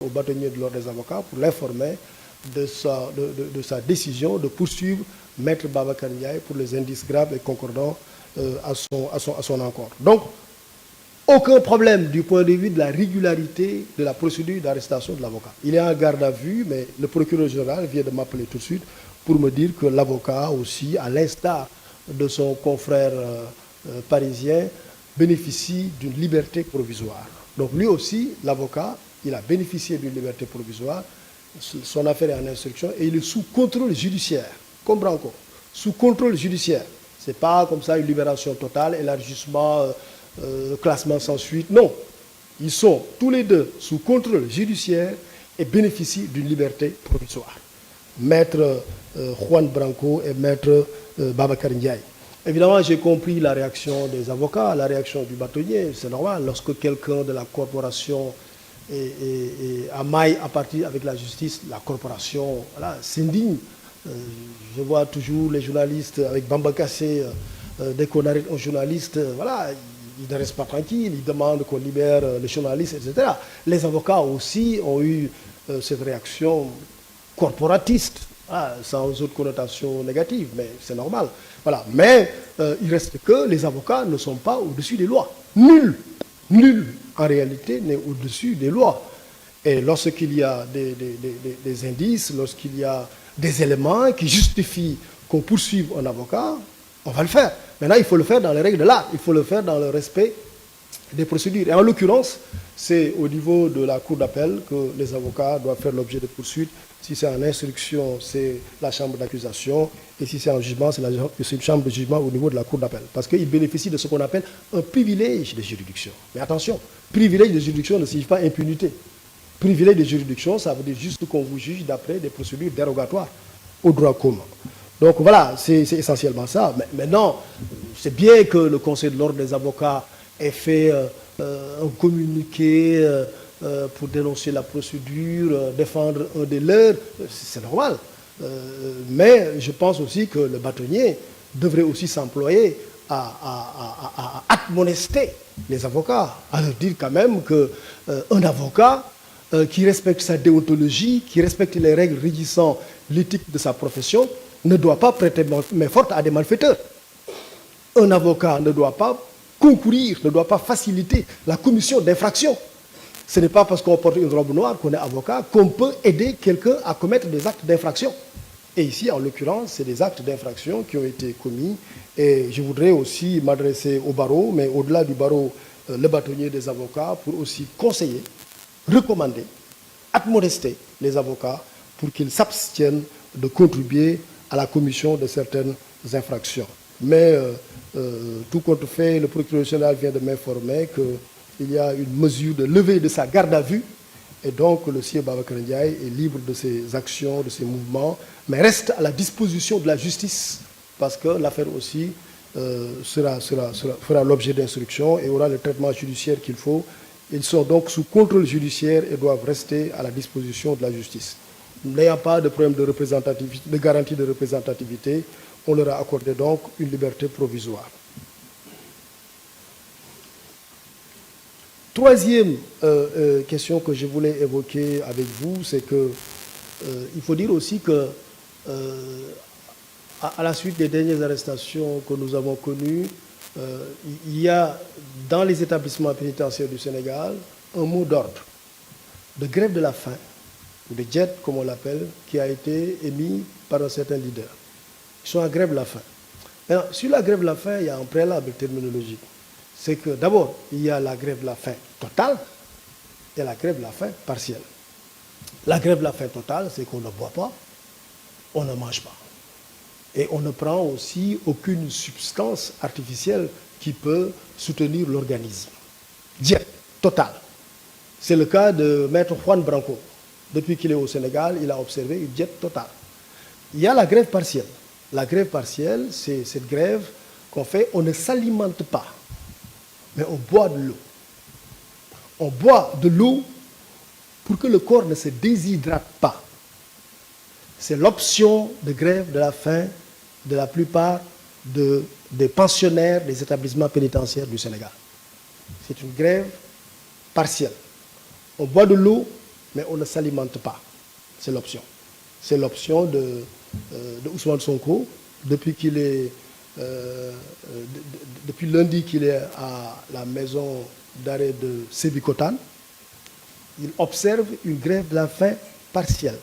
au bâtonnier de l'ordre des avocats pour l'informer de sa décision de poursuivre Maître Babacar Ndiaye pour les indices graves et concordants à son encontre. Donc, aucun problème du point de vue de la régularité de la procédure d'arrestation de l'avocat. Il est en garde à vue, mais le procureur général vient de m'appeler tout de suite pour me dire que l'avocat aussi, à l'instar de son confrère parisien, bénéficie d'une liberté provisoire. Donc lui aussi, l'avocat, il a bénéficié d'une liberté provisoire, son affaire est en instruction et il est sous contrôle judiciaire, comme Branco, sous contrôle judiciaire. Ce n'est pas comme ça une libération totale, élargissement, classement sans suite, non. Ils sont tous les deux sous contrôle judiciaire et bénéficient d'une liberté provisoire. Maître Juan Branco et Maître Babacar Ndiaye. Évidemment, j'ai compris la réaction des avocats, la réaction du bâtonnier, c'est normal. Lorsque quelqu'un de la corporation a maille à partir avec la justice, la corporation voilà, s'indigne. Je vois toujours les journalistes avec Bamba Kassé, dès qu'on arrête un journaliste, voilà, ils ne restent pas tranquilles, ils demandent qu'on libère les journalistes, etc. Les avocats aussi ont eu cette réaction corporatiste, sans autre connotation négative, mais c'est normal. Voilà. Mais il reste que les avocats ne sont pas au-dessus des lois. Nul en réalité n'est au-dessus des lois. Et lorsqu'il y a des indices, lorsqu'il y a des éléments qui justifient qu'on poursuive un avocat, on va le faire. Maintenant, il faut le faire dans les règles de l'art, il faut le faire dans le respect des procédures. Et en l'occurrence, c'est au niveau de la cour d'appel que les avocats doivent faire l'objet de poursuites. Si c'est en instruction, c'est la chambre d'accusation. Et si c'est en jugement, c'est une chambre de jugement au niveau de la cour d'appel. Parce qu'ils bénéficient de ce qu'on appelle un privilège de juridiction. Mais attention, privilège de juridiction ne signifie pas impunité. Privilège de juridiction, ça veut dire juste qu'on vous juge d'après des procédures dérogatoires au droit commun. Donc voilà, c'est essentiellement ça. Mais maintenant, c'est bien que le Conseil de l'ordre des avocats ait fait un communiqué pour dénoncer la procédure, défendre un des leurs, c'est normal. Mais je pense aussi que le bâtonnier devrait aussi s'employer à admonester les avocats, à leur dire quand même qu'un avocat qui respecte sa déontologie, qui respecte les règles régissant l'éthique de sa profession, ne doit pas prêter main forte à des malfaiteurs. Un avocat ne doit pas concourir, ne doit pas faciliter la commission d'infractions. Ce n'est pas parce qu'on porte une robe noire qu'on est avocat qu'on peut aider quelqu'un à commettre des actes d'infraction. Et ici, en l'occurrence, c'est des actes d'infraction qui ont été commis. Et je voudrais aussi m'adresser au barreau, mais au-delà du barreau, le bâtonnier des avocats, pour aussi conseiller, recommander, admonester les avocats pour qu'ils s'abstiennent de contribuer à la commission de certaines infractions. Mais tout compte fait, le procureur général vient de m'informer qu'il y a une mesure de levée de sa garde à vue et donc le sieur Babacar Ndiaye est libre de ses actions, de ses mouvements, mais reste à la disposition de la justice parce que l'affaire aussi fera l'objet d'instruction et aura le traitement judiciaire qu'il faut. Ils sont donc sous contrôle judiciaire et doivent rester à la disposition de la justice. N'ayant pas de problème de représentativité, de garantie de représentativité, on leur a accordé donc une liberté provisoire. Troisième question que je voulais évoquer avec vous, c'est que il faut dire aussi que à la suite des dernières arrestations que nous avons connues, il y a dans les établissements pénitentiaires du Sénégal un mot d'ordre de grève de la faim, ou de jet comme on l'appelle, qui a été émis par un certain leader. Ils sont en grève de la faim. Maintenant, sur la grève de la faim, il y a un préalable terminologique. C'est que d'abord, il y a la grève de la faim totale et la grève de la faim partielle. La grève de la faim totale, c'est qu'on ne boit pas, on ne mange pas. Et on ne prend aussi aucune substance artificielle qui peut soutenir l'organisme. Diète totale. C'est le cas de Maître Juan Branco. Depuis qu'il est au Sénégal, il a observé une diète totale. Il y a la grève partielle. La grève partielle, c'est cette grève qu'on fait, on ne s'alimente pas, mais on boit de l'eau. On boit de l'eau pour que le corps ne se déshydrate pas. C'est l'option de grève de la faim de la plupart des pensionnaires des établissements pénitentiaires du Sénégal. C'est une grève partielle. On boit de l'eau mais on ne s'alimente pas. C'est l'option. C'est l'option de Ousmane Sonko, depuis qu'il est, depuis lundi qu'il est à la maison d'arrêt de Sébikotane. Il observe une grève de la faim partielle.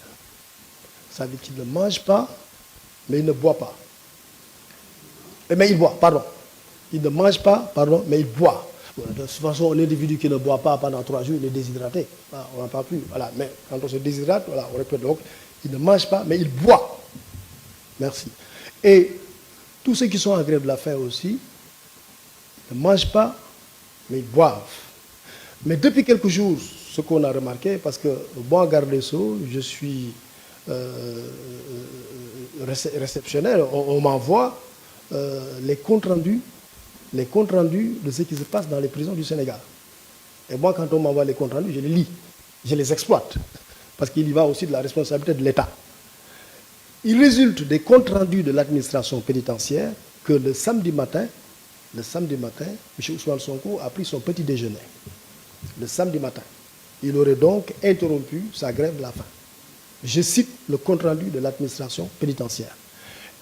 Ça veut dire qu'il ne mange pas, mais il ne boit pas. Mais il boit, pardon. Il ne mange pas, pardon, mais il boit. De toute façon, un individu qui ne boit pas pendant 3 jours, il est déshydraté. Voilà, on n'en parle plus. Voilà. Mais quand on se déshydrate, voilà, on répète donc, il ne mange pas, mais il boit. Merci. Et tous ceux qui sont en grève de la faim aussi, ne mangent pas, mais ils boivent. Mais depuis quelques jours, ce qu'on a remarqué, parce que moi, garde des Sceaux, je suis réceptionnaire, on m'envoie les comptes rendus de ce qui se passe dans les prisons du Sénégal. Et moi, quand on m'envoie les comptes rendus, je les lis, je les exploite, parce qu'il y va aussi de la responsabilité de l'État. Il résulte des comptes rendus de l'administration pénitentiaire que le samedi matin, M. Ousmane Sonko a pris son petit déjeuner. Le samedi matin. Il aurait donc interrompu sa grève de la faim. Je cite le compte rendu de l'administration pénitentiaire.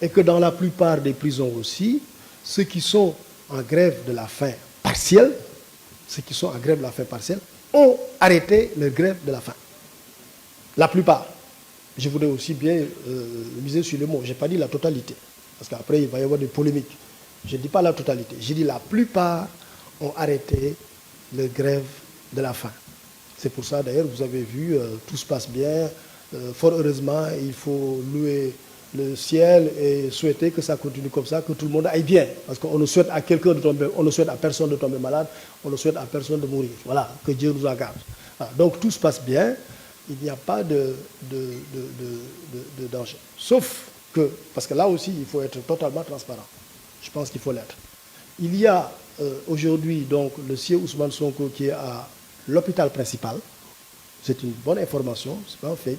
Et que dans la plupart des prisons aussi, ceux qui sont en grève de la faim partielle, ont arrêté leur grève de la faim. La plupart. Je voudrais aussi bien miser sur le mot. Je n'ai pas dit la totalité. Parce qu'après, il va y avoir des polémiques. Je ne dis pas la totalité. J'ai dit la plupart ont arrêté leur grève de la faim. C'est pour ça, d'ailleurs, vous avez vu, tout se passe bien. Fort heureusement, il faut louer le ciel et souhaiter que ça continue comme ça, que tout le monde aille bien. Parce qu'on ne souhaite à quelqu'un de tomber, on ne souhaite à personne de tomber malade, on ne souhaite à personne de mourir. Voilà, que Dieu nous en garde. Voilà, donc tout se passe bien, il n'y a pas de danger. Sauf que, parce que là aussi, il faut être totalement transparent. Je pense qu'il faut l'être. Il y a aujourd'hui donc le sieur Ousmane Sonko qui est à l'hôpital principal. C'est une bonne information, c'est pas un fait.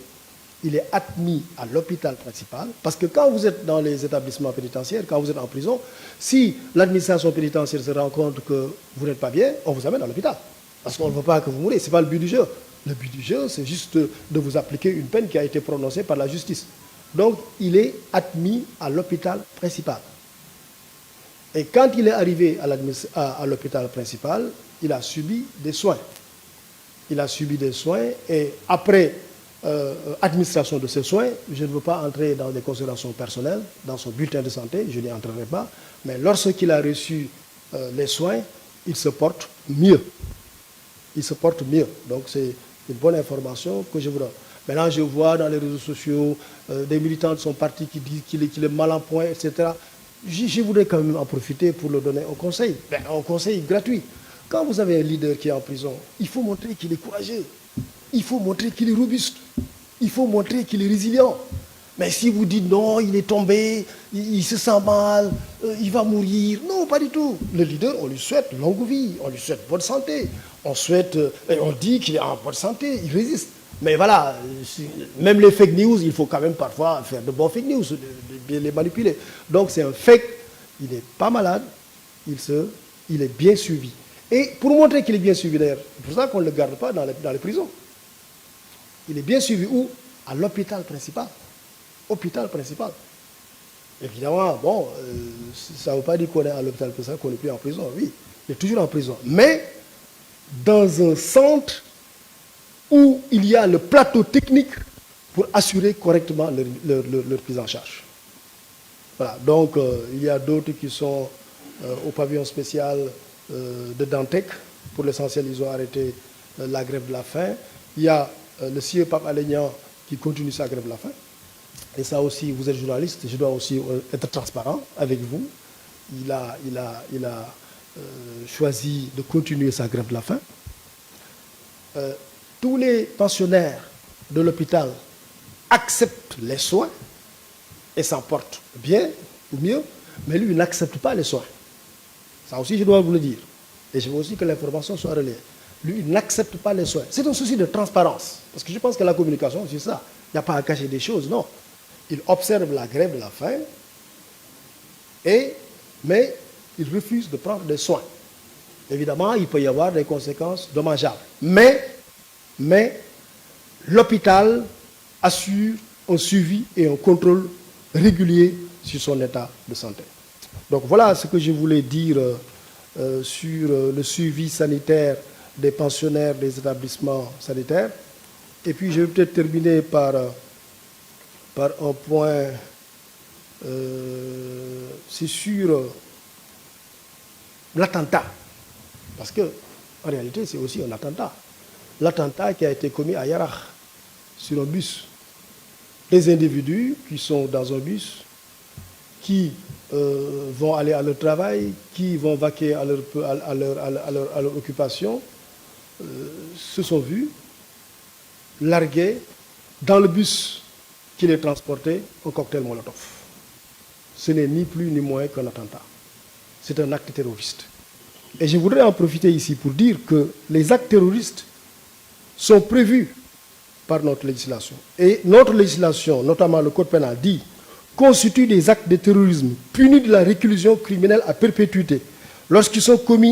Il est admis à l'hôpital principal, parce que quand vous êtes dans les établissements pénitentiaires, quand vous êtes en prison, si l'administration pénitentiaire se rend compte que vous n'êtes pas bien, on vous amène à l'hôpital. Parce qu'on ne veut pas que vous mouriez, ce n'est pas le but du jeu. Le but du jeu, c'est juste de vous appliquer une peine qui a été prononcée par la justice. Donc, il est admis à l'hôpital principal. Et quand il est arrivé à l'hôpital principal, il a subi des soins. Il a subi des soins et après administration de ces soins, je ne veux pas entrer dans des considérations personnelles, dans son bulletin de santé, je n'y entrerai pas, mais lorsqu'il a reçu les soins, il se porte mieux. Il se porte mieux. Donc c'est une bonne information que je vous donne. Maintenant, je vois dans les réseaux sociaux des militants de son parti qui disent qu'il est mal en point, etc. Je voudrais quand même en profiter pour le donner un conseil. Un conseil gratuit. Quand vous avez un leader qui est en prison, il faut montrer qu'il est courageux. Il faut montrer qu'il est robuste. Il faut montrer qu'il est résilient. Mais si vous dites non, il est tombé, il se sent mal, il va mourir. Non, pas du tout. Le leader, on lui souhaite longue vie, on lui souhaite bonne santé. On dit qu'il est en bonne santé, il résiste. Mais voilà, même les fake news, il faut quand même parfois faire de bons fake news, de bien les manipuler. Donc c'est un fake, il n'est pas malade, il est bien suivi. Et pour montrer qu'il est bien suivi d'ailleurs, c'est pour ça qu'on ne le garde pas dans les prisons. Il est bien suivi où? À l'hôpital principal. Hôpital principal. Évidemment, bon, ça ne veut pas dire qu'on est à l'hôpital principal, qu'on n'est plus en prison. Oui, il est toujours en prison. Mais dans un centre où il y a le plateau technique pour assurer correctement leur prise en charge. Voilà, donc il y a d'autres qui sont au pavillon spécial de Dantec. Pour l'essentiel, ils ont arrêté la grève de la faim. Il y a le sieur Pape Alignan qui continue sa grève de la faim. Et ça aussi, vous êtes journaliste, je dois aussi être transparent avec vous. Il a choisi de continuer sa grève de la faim. Tous les pensionnaires de l'hôpital acceptent les soins et s'en portent bien ou mieux, mais lui, il n'accepte pas les soins. Ça aussi, je dois vous le dire. Et je veux aussi que l'information soit relayée. Lui, il n'accepte pas les soins. C'est un souci de transparence. Parce que je pense que la communication, c'est ça. Il n'y a pas à cacher des choses, non. Il observe la grève de la faim, mais il refuse de prendre des soins. Évidemment, il peut y avoir des conséquences dommageables. Mais l'hôpital assure un suivi et un contrôle régulier sur son état de santé. Donc voilà ce que je voulais dire sur le suivi sanitaire des pensionnaires des établissements sanitaires. Et puis je vais peut-être terminer par un point, c'est sur l'attentat. Parce que, en réalité, c'est aussi un attentat. L'attentat qui a été commis à Yarakh, sur un bus. Des individus qui sont dans un bus, qui vont aller à leur travail, qui vont vaquer à leur occupation, se sont vus larguer dans le bus qui les transportait un cocktail Molotov. Ce n'est ni plus ni moins qu'un attentat. C'est un acte terroriste. Et je voudrais en profiter ici pour dire que les actes terroristes sont prévus par notre législation. Et notre législation, notamment le Code pénal, dit constituent des actes de terrorisme punis de la réclusion criminelle à perpétuité lorsqu'ils sont commis